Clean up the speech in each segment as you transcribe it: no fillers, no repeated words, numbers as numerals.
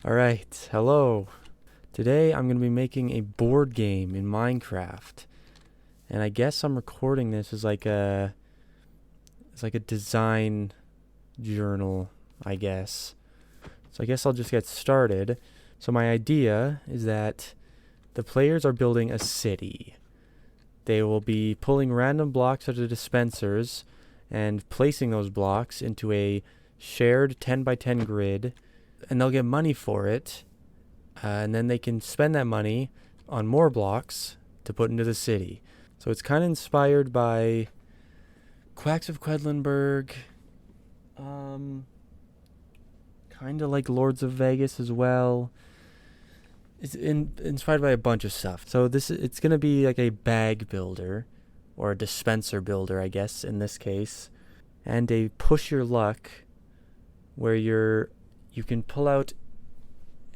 Alright, hello. Today I'm going to be making a board game in Minecraft. And I guess I'm recording this as like a design journal, I guess. So I guess I'll just get started. So my idea is that the players are building a city. They will be pulling random blocks out of dispensers and placing those blocks into a shared 10 by 10 grid, and they'll get money for it, and then they can spend that money on more blocks to put into the city. So it's kind of inspired by Quacks of Quedlinburg, kind of like Lords of Vegas as well. It's inspired by a bunch of stuff. So it's gonna be like a bag builder, or a dispenser builder, I guess in this case, and a push your luck, where you can pull out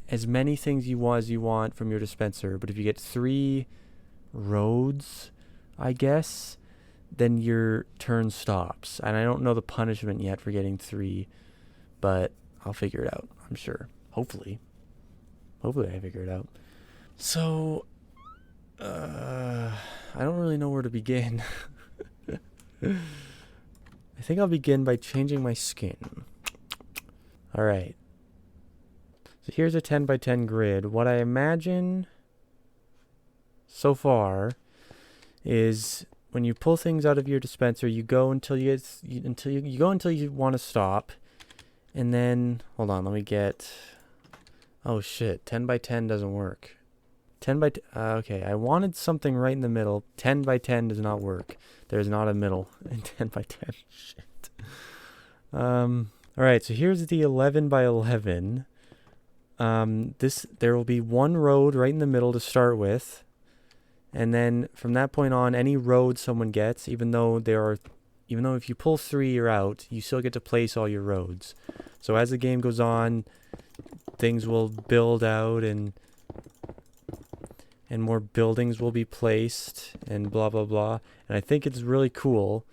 as many things as you want from your dispenser, but if you get 3 roads, I guess, then your turn stops. And I don't know the punishment yet for getting 3, but I'll figure it out, I'm sure. Hopefully I figure it out. So, I don't really know where to begin. I think I'll begin by changing my skin. Alright. So here's a 10 by 10 grid. What I imagine so far is when you pull things out of your dispenser, you go until you want to stop, and then hold on, let me get. Oh shit, 10 by 10 doesn't work. 10 by okay, I wanted something right in the middle. 10 by 10 does not work. There's not a middle in 10 by 10. Shit. All right, so here's the 11 by 11. There will be one road right in the middle to start with, and then from that point on, any road someone gets, even though if you pull 3 you're out, you still get to place all your roads. So as the game goes on, things will build out, and more buildings will be placed, and blah blah blah. And I think it's really cool.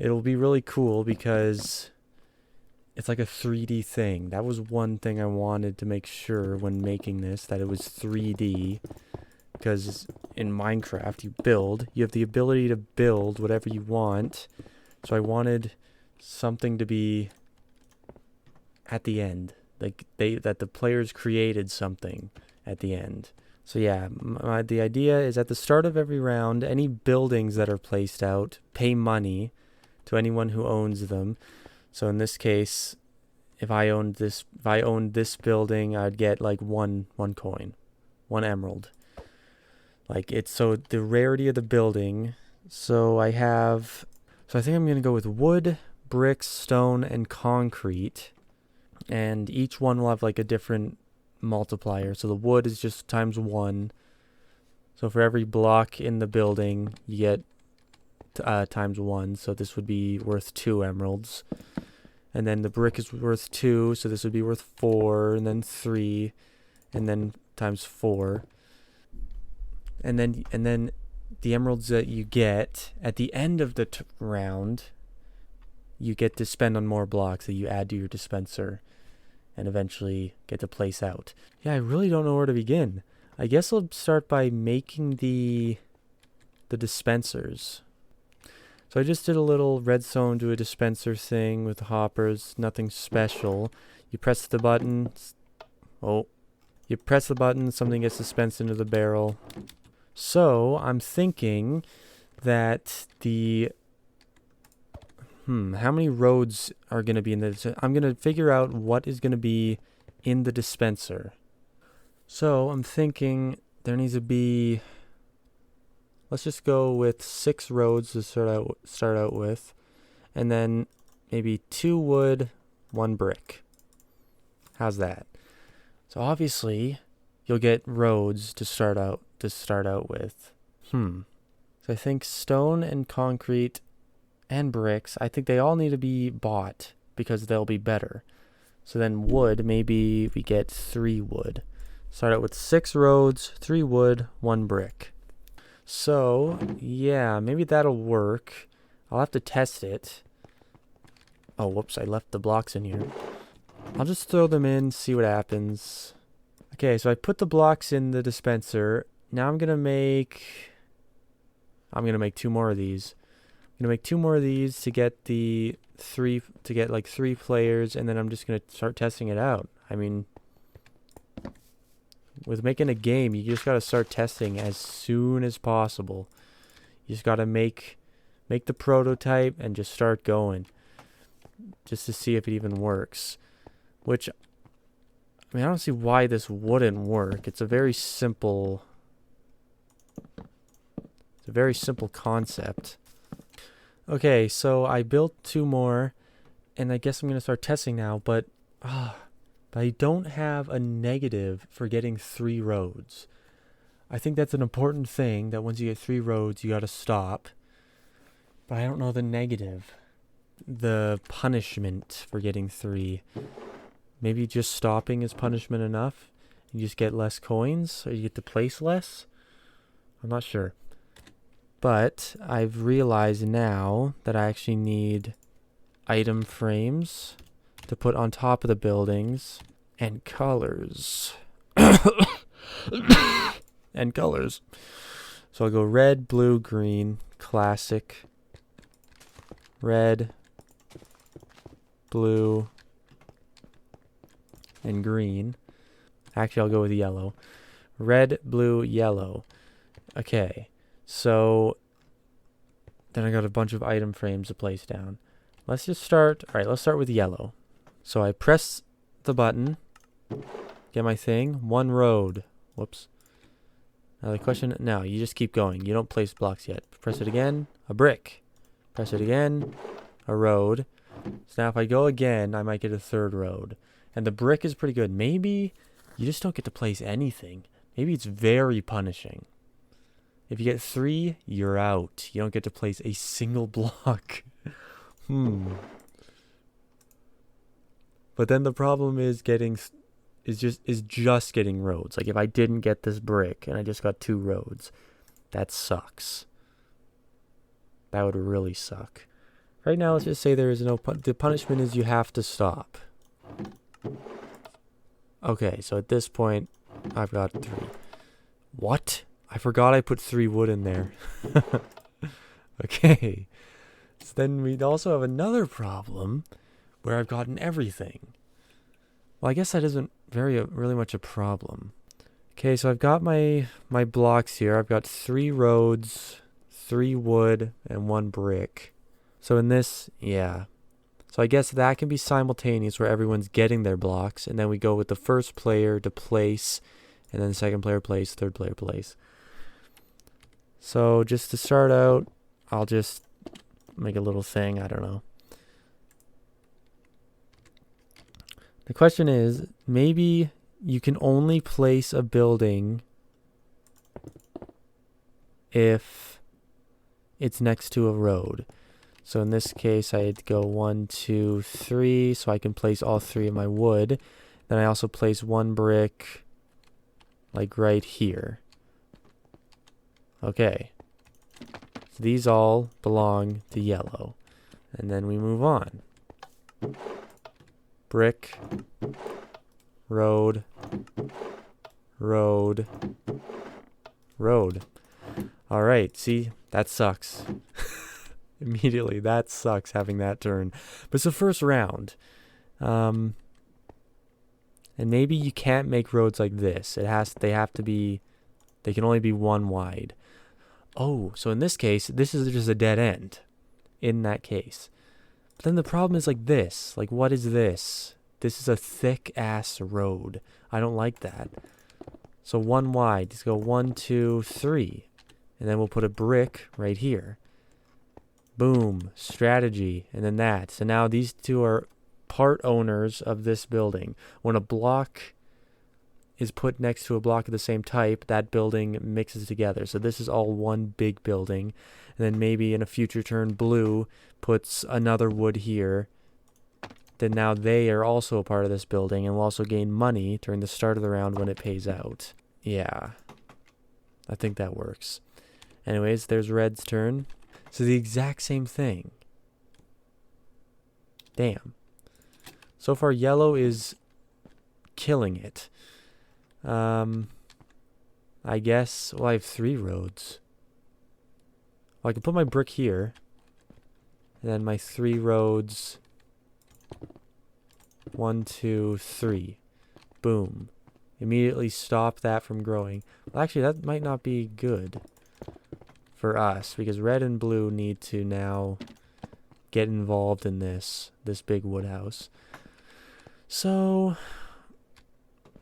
It'll be really cool because it's like a 3D thing. That was one thing I wanted to make sure when making this, that it was 3D. Because in Minecraft, you have the ability to build whatever you want. So I wanted something to be at the end. Like that the players created something at the end. So yeah, the idea is at the start of every round, any buildings that are placed out pay money to anyone who owns them. So in this case, if I owned this building, I'd get like one coin, 1 emerald. Like it's so the rarity of the building. So I think I'm gonna go with wood, bricks, stone, and concrete, and each one will have like a different multiplier. So the wood is just times 1. So for every block in the building, you get times 1. So this would be worth 2 emeralds. And then the brick is worth 2, so this would be worth 4, and then 3, and then times 4. And then the emeralds that you get at the end of the round, you get to spend on more blocks that you add to your dispenser, and eventually get to place out. Yeah, I really don't know where to begin. I guess I'll start by making the dispensers. So I just did a little redstone to a dispenser thing with the hoppers, nothing special. You press the button, something gets dispensed into the barrel. So I'm thinking that how many roads are going to be in I'm going to figure out what is going to be in the dispenser. So I'm thinking there needs to be, let's just go with 6 roads to start out with, and then maybe 2 wood, 1 brick. How's that? So obviously you'll get roads to start out with. So I think stone and concrete and bricks, I think they all need to be bought because they'll be better. So then wood, maybe we get 3 wood. Start out with 6 roads, 3 wood, 1 brick. So, yeah, maybe that'll work. I'll have to test it. Oh, whoops, I left the blocks in here. I'll just throw them in, see what happens. Okay, so I put the blocks in the dispenser. Now I'm gonna make two more of these. I'm gonna make two more of these to get like 3 players, and then I'm just gonna start testing it out. I mean, with making a game, you just gotta start testing as soon as possible. You just gotta make the prototype and just start going, just to see if it even works. Which, I mean, I don't see why this wouldn't work. It's a very simple concept. Okay, so I built 2 more, and I guess I'm gonna start testing now, but I don't have a negative for getting 3 roads. I think that's an important thing, that once you get 3 roads, you gotta stop. But I don't know the negative. The punishment for getting 3. Maybe just stopping is punishment enough? You just get less coins, or you get to place less? I'm not sure. But I've realized now that I actually need item frames to put on top of the buildings, and colors. And colors. So I'll go red, blue, green, classic, red, blue, and green. Actually, I'll go with yellow. Red, blue, yellow. Okay, so then I got a bunch of item frames to place down. Let's just start. All right, let's start with yellow. So I press the button, get my thing, 1 road. Whoops. Now the question, no, you just keep going. You don't place blocks yet. Press it again, a brick. Press it again, a road. So now if I go again, I might get a 3rd road. And the brick is pretty good. Maybe you just don't get to place anything. Maybe it's very punishing. If you get 3, you're out. You don't get to place a single block. But then the problem is just getting roads. Like if I didn't get this brick and I just got 2 roads, that sucks. That would really suck. Right now, let's just say there is no the punishment is you have to stop. Okay, so at this point, I've got 3. What? I forgot I put 3 wood in there. Okay. So then we also have another problem where I've gotten everything. Well, I guess that isn't really much a problem. Okay, so I've got my blocks here. I've got 3 roads, 3 wood, and 1 brick. So in this, yeah. So I guess that can be simultaneous where everyone's getting their blocks, and then we go with the first player to place, and then the second player place, third player place. So just to start out, I'll just make a little thing, I don't know. The question is, maybe you can only place a building if it's next to a road. So in this case, I'd go 1, 2, 3, so I can place all 3 of my wood. Then I also place 1 brick, like right here. Okay. So these all belong to yellow. And then we move on. Brick, road, road, road. All right, see, that sucks. Immediately, that sucks having that turn. But it's the first round. And maybe you can't make roads like this. They can only be 1 wide. Oh, so in this case, this is just a dead end. In that case. But then the problem is like this. Like, what is this? This is a thick-ass road. I don't like that. So 1 wide. Just go 1, 2, 3. And then we'll put a brick right here. Boom. Strategy. And then that. So now these 2 are part owners of this building. When a block is put next to a block of the same type, that building mixes together. So this is all one big building. And then maybe in a future turn, blue puts another wood here. Then now they are also a part of this building and will also gain money during the start of the round when it pays out. Yeah. I think that works. Anyways, there's red's turn. So the exact same thing. Damn. So far, yellow is killing it. I guess, well, I have 3 roads. Well, I can put my brick here. And then my 3 roads. 1, 2, 3. Boom. Immediately stop that from growing. Well, actually, that might not be good for us, because red and blue need to now get involved in this big wood house. So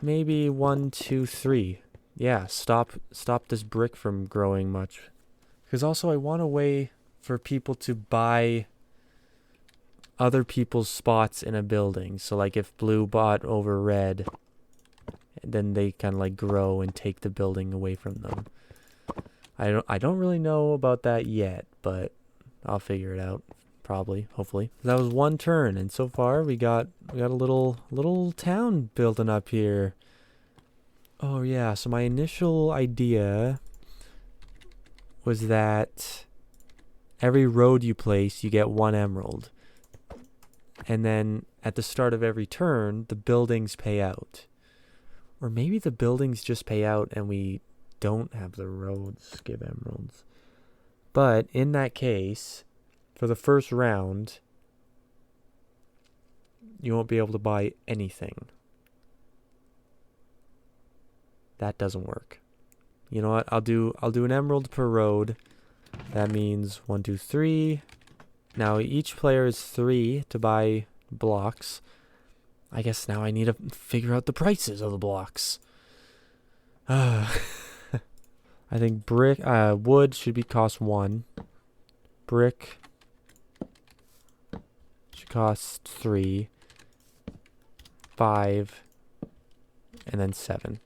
maybe 1, 2, 3. Yeah, stop this brick from growing much. Because also I want a way for people to buy other people's spots in a building. So like if blue bought over red, then they kind of like grow and take the building away from them. I don't really know about that yet, but I'll figure it out. Probably, hopefully. That was 1 turn, and so far we got a little town building up here. Oh yeah, so my initial idea was that every road you place, you get 1 emerald. And then at the start of every turn, the buildings pay out. Or maybe the buildings just pay out and we don't have the roads give emeralds. But in that case, for the first round, you won't be able to buy anything. That doesn't work. You know what? I'll do an emerald per road. That means 1, 2, 3. Now each player is 3 to buy blocks. I guess now I need to figure out the prices of the blocks. I think wood should be cost 1. Brick should cost 3, 5, and then 7.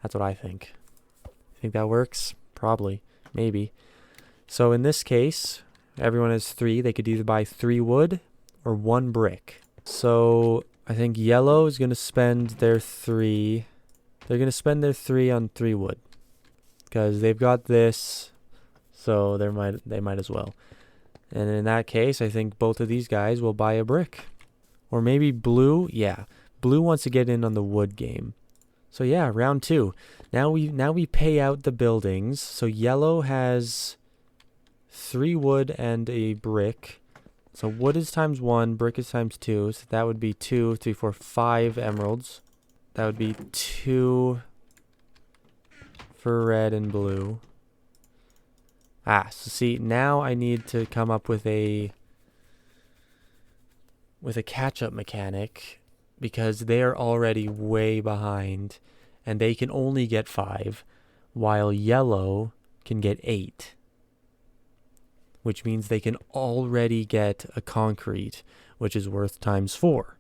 That's what I think. Think that works? Probably. Maybe. So in this case, everyone has 3. They could either buy 3 wood or 1 brick. So I think yellow is going to spend their 3. They're going to spend their 3 on 3 wood. Because they've got this, so they might as well. And in that case, I think both of these guys will buy a brick. Or maybe blue. Yeah, blue wants to get in on the wood game. So yeah, round 2. Now we pay out the buildings. So yellow has 3 wood and a brick. So wood is times 1, brick is times 2. So that would be 2, 3, 4, 5 emeralds. That would be 2 for red and blue. So see, now I need to come up with a catch-up mechanic, because they are already way behind and they can only get 5, while yellow can get 8. Which means they can already get a concrete, which is worth times 4.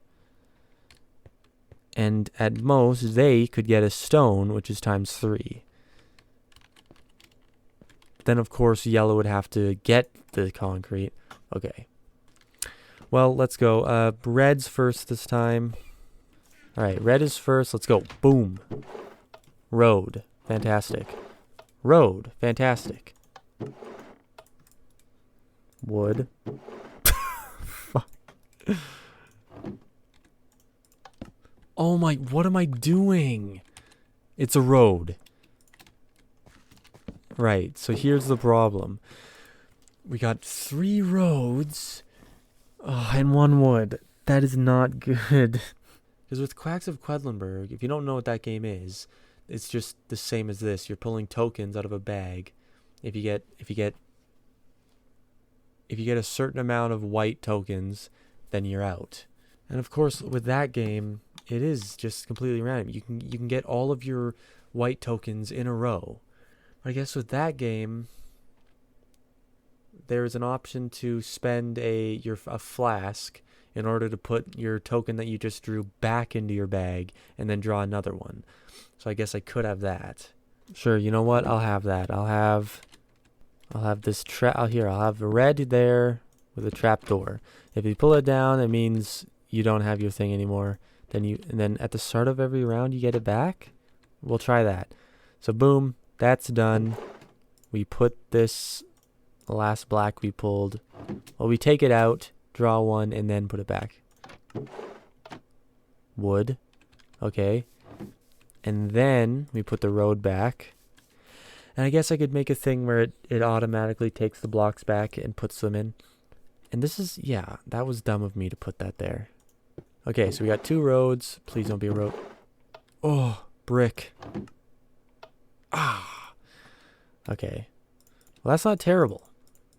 And at most, they could get a stone, which is times 3. Then, of course, yellow would have to get the concrete. Okay. Well, let's go. Red's first this time. All right, red is first. Let's go. Boom. Road. Fantastic. Road. Fantastic. Wood. Oh my, what am I doing? It's a road. Right, so here's the problem. We got 3 roads and 1 wood. That is not good. Because with Quacks of Quedlinburg, if you don't know what that game is, it's just the same as this. You're pulling tokens out of a bag. If you get a certain amount of white tokens, then you're out. And of course, with that game, it is just completely random. You can get all of your white tokens in a row. I guess with that game, there's an option to spend a flask in order to put your token that you just drew back into your bag and then draw another one. So I guess I could have that. Sure, you know what? I'll have that. I'll have this I'll have red there with a trapdoor. If you pull it down, it means you don't have your thing anymore. And then at the start of every round you get it back. We'll try that. So boom. That's done. We put this last black we pulled. Well, we take it out, draw 1, and then put it back. Wood. Okay. And then we put the road back. And I guess I could make a thing where it automatically takes the blocks back and puts them in. And this is, yeah, that was dumb of me to put that there. Okay, so we got 2 roads. Please don't be a road. Oh, brick. Ah. Okay. Well, that's not terrible.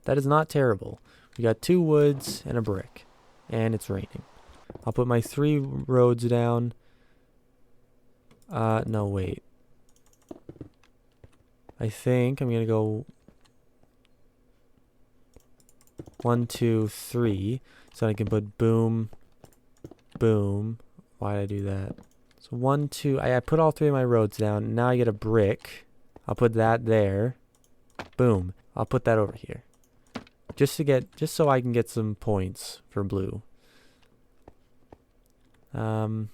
That is not terrible. We got 2 woods and a brick. And it's raining. I'll put my 3 roads down. No, wait. I think I'm gonna go 1, 2, 3. So I can put boom, boom. Why did I do that? So 1, 2. I put all 3 of my roads down. Now I get a brick. I'll put that there. Boom. I'll put that over here. Just so I can get some points for blue. Or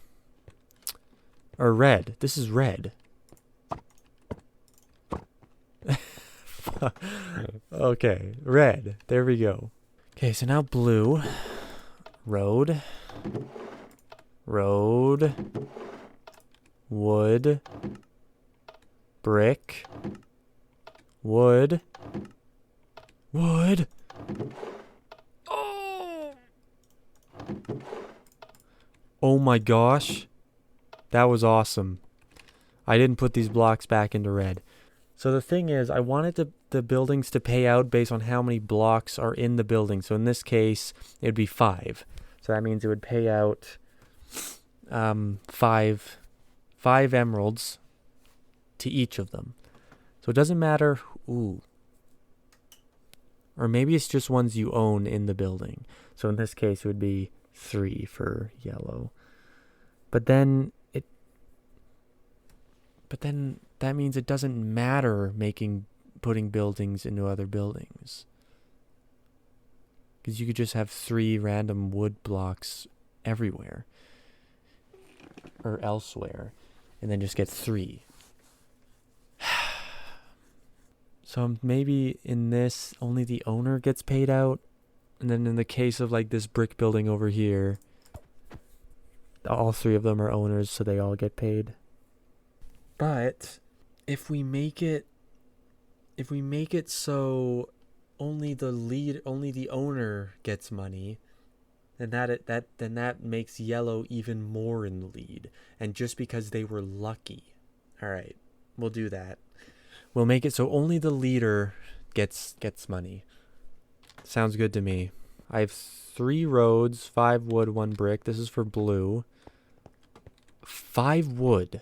red. This is red. Okay, red. There we go. Okay, so now blue. Road. Road. Wood. Brick. Wood. Wood. Oh! Oh my gosh. That was awesome. I didn't put these blocks back into red. So the thing is, I wanted the buildings to pay out based on how many blocks are in the building. So in this case, it would be 5. So that means it would pay out 5 emeralds to each of them. So it doesn't matter. Ooh. Or maybe it's just ones you own in the building. So in this case, it would be 3 for yellow. But then that means it doesn't matter putting buildings into other buildings. Because you could just have 3 random wood blocks everywhere. Or elsewhere. And then just get 3. So maybe in this, only the owner gets paid out. And then in the case of like this brick building over here, all 3 of them are owners, so they all get paid. But if we make it so only the owner gets money, then that makes yellow even more in the lead. And just because they were lucky. All right, we'll do that. We'll make it so only the leader gets money. Sounds good to me. I have 3 roads, 5 wood, 1 brick. This is for blue. 5 wood.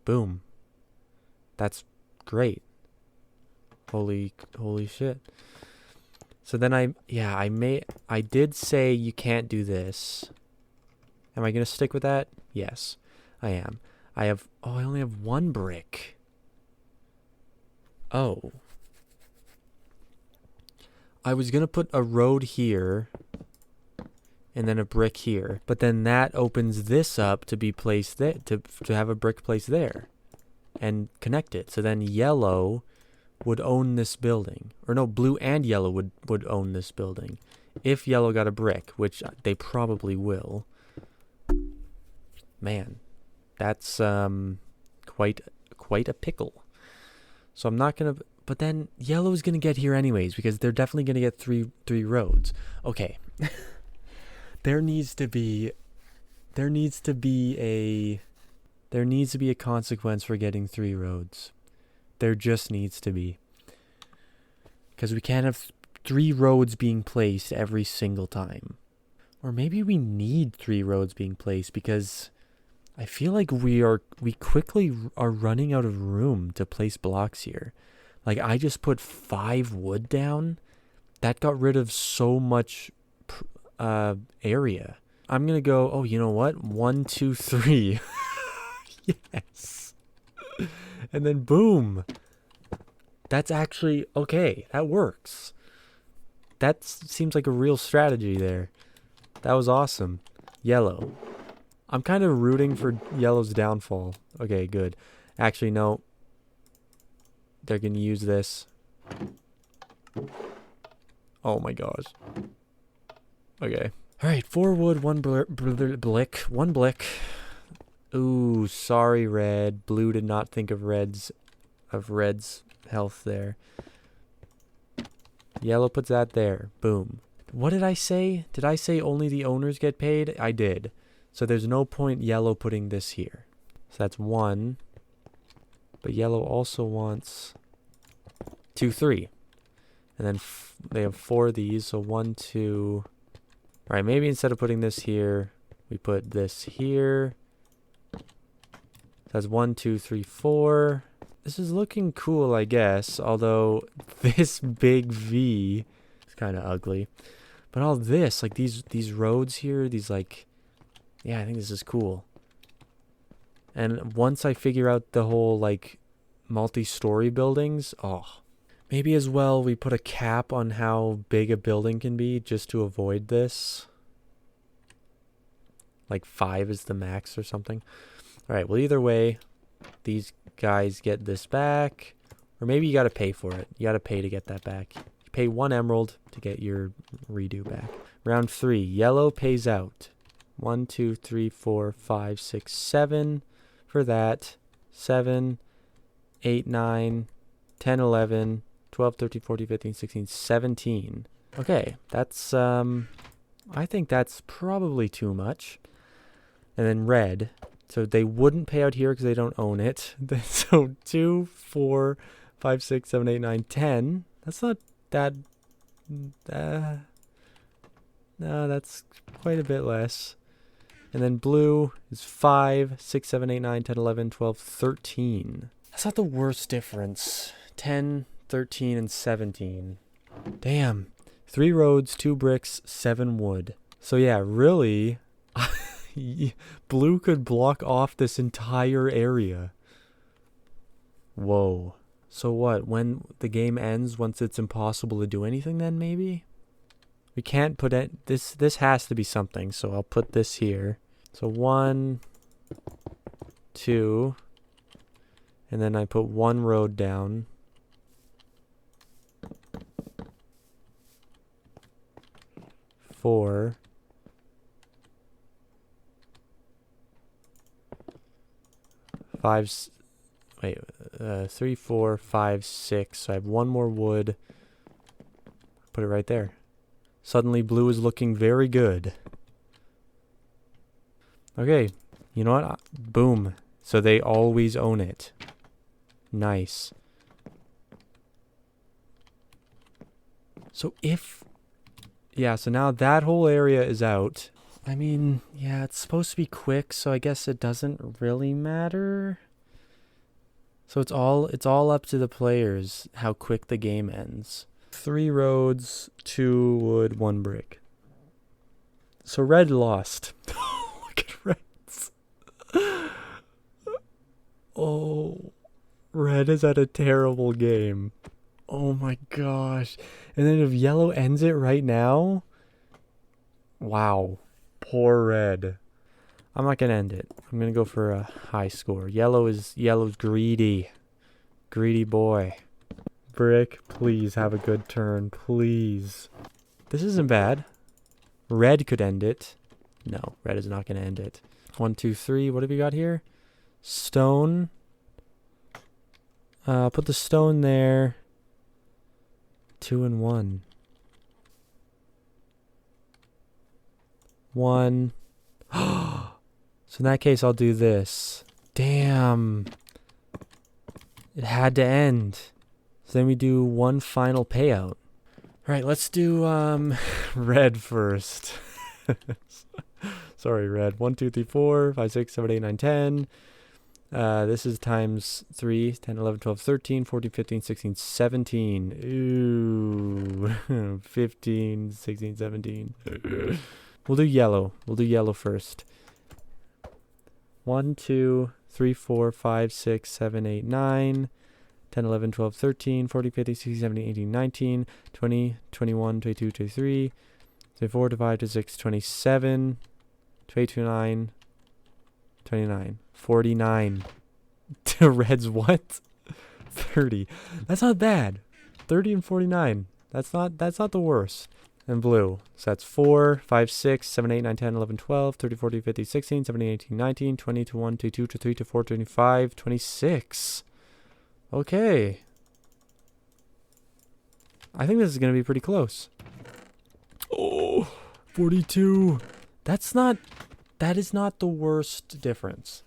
Boom. That's great. Holy shit. So then I did say you can't do this. Am I going to stick with that? Yes, I am. I only have 1 brick. Oh. I was going to put a road here and then a brick here, but then that opens this up to be placed there, to have a brick placed there and connect it. So then yellow would own this building. Or no, blue and yellow would own this building. If yellow got a brick, which they probably will. Man, that's quite a pickle. So I'm not going to, but then yellow's going to get here anyways because they're definitely going to get three roads. Okay. There needs to be a consequence for getting 3 roads. There just needs to be. Because we can't have 3 roads being placed every single time. Or maybe we need 3 roads being placed because I feel like we quickly are running out of room to place blocks here. Like I just put 5 wood down. That got rid of so much area. I'm gonna go, oh, you know what? 1, 2, 3. Yes. And then boom. That's actually okay. That works. That seems like a real strategy there. That was awesome. Yellow. I'm kind of rooting for yellow's downfall. Okay, good. Actually, no. They're gonna use this. Oh my gosh. Okay. All right, 4 wood, 1 blick, 1 blick. Ooh, sorry, red. Blue did not think of red's health there. Yellow puts that there. Boom. What did I say? Did I say only the owners get paid? I did. So there's no point yellow putting this here. So that's 1. But yellow also wants 2, 3. And then they have 4 of these. So 1, 2. All right, maybe instead of putting this here, we put this here. That's 1, 2, 3, 4. This is looking cool, I guess. Although this big V is kind of ugly. But all this, like these roads here, these like, yeah, I think this is cool. And once I figure out the whole like multi-story buildings, oh, maybe as well we put a cap on how big a building can be just to avoid this. Like 5 is the max or something. All right, well, either way, these guys get this back. Or maybe you got to pay for it. You got to pay to get that back. You pay 1 emerald to get your redo back. Round 3, yellow pays out. 1, 2, 3, 4, 5, 6, 7 for that. 7, 8, 9, 10, 11, 12, 13, 14, 15, 16, 17. Okay, that's, I think that's probably too much. And then red. So they wouldn't pay out here because they don't own it. So 2, 4, 5, 6, 7, 8, 9, 10. That's not that... no, that's quite a bit less. And then blue is 5, 6, 7, 8, 9, 10, 11, 12, 13. That's not the worst difference. 10, 13, and 17. Damn. 3 roads, 2 bricks, 7 wood. So yeah, really... Blue could block off this entire area. Whoa. So what? When the game ends, once it's impossible to do anything, then maybe? We can't put it... This has to be something, so I'll put this here. So 1, 2, and then I put 1 road down. Four. 5, wait, 3, 4, 5, 6. So I have 1 more wood. Put it right there. Suddenly blue is looking very good. Okay, you know what? Boom. So they always own it. Nice. So if... Yeah, so now that whole area is out. I mean, yeah, it's supposed to be quick, so I guess it doesn't really matter. So it's all up to the players how quick the game ends. 3 roads, 2 wood, 1 brick. So red lost. Look at reds. Oh, red is at a terrible game. Oh my gosh. And then if yellow ends it right now, wow. Poor red. I'm not gonna end it. I'm gonna go for a high score. Yellow's greedy. Greedy boy. Brick, please have a good turn. Please. This isn't bad. Red could end it. No, red is not gonna end it. 1, 2, 3. What have we got here? Stone. Put the stone there. 2 and 1. 1. So in that case, I'll do this. Damn. It had to end. So then we do 1 final payout. All right, let's do red first. Sorry, red. 1, 2, 3, 4, 5, 6, 7, 8, 9, 10. This is times 3, 10, 11, 12, 13, 14, 15, 16, 17. Ooh. 15, 16, 17. We'll do yellow. We'll do yellow first. 1, 2, 3, 4, 5, 6, 7, 8, 9, 10, 11, 12, 13, 14, 15, 16, 17, 18, 19, 20, 21, 22, 23, 24, 25, 26, 27, 29, 29, 49. To reds what? 30. That's not bad. 30 and 49. That's not the worst. and blue. So that's 4, 5, 6, 7, 8, 9, 10, 11, 12, 13, 14, 15, 16, 17, 18, 19, 20, 21, 22, 23, 24, 25, 26. Okay. I think this is going to be pretty close. Oh, 42. That is not the worst difference.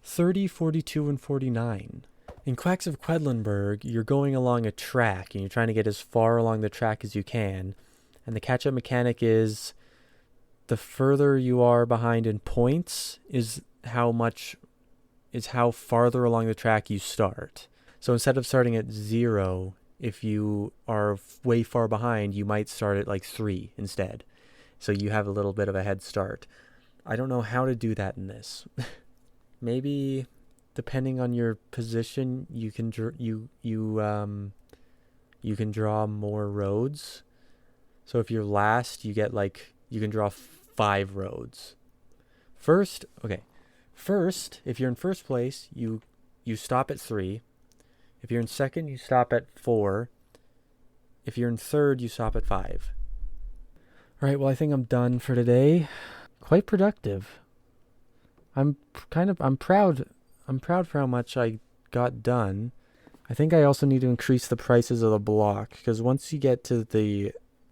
30, 42, and 49. In Quacks of Quedlinburg, you're going along a track, and you're trying to get as far along the track as you can. And the catch-up mechanic is the further you are behind in points is how farther along the track you start. So instead of starting at 0, if you are way far behind, you might start at like 3 instead. So you have a little bit of a head start. I don't know how to do that in this. Maybe depending on your position, you can draw more roads. So if you're last, you can draw 5 roads. First, if you're in first place, you stop at 3. If you're in second, you stop at 4. If you're in third, you stop at 5. All right, well, I think I'm done for today. Quite productive. I'm proud. I'm proud for how much I got done. I think I also need to increase the prices of the block, because once you get to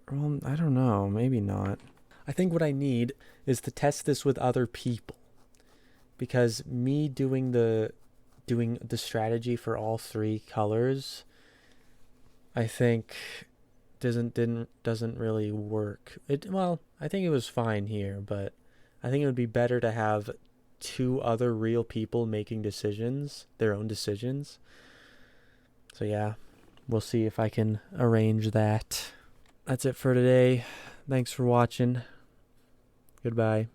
well, I don't know, maybe not. I think what I need is to test this with other people, because me doing the strategy for all 3 colors, I think doesn't really work. I think it was fine here, but I think it would be better to have 2 other real people making their own decisions. So yeah, we'll see if I can arrange that. That's it for today. Thanks for watching. Goodbye.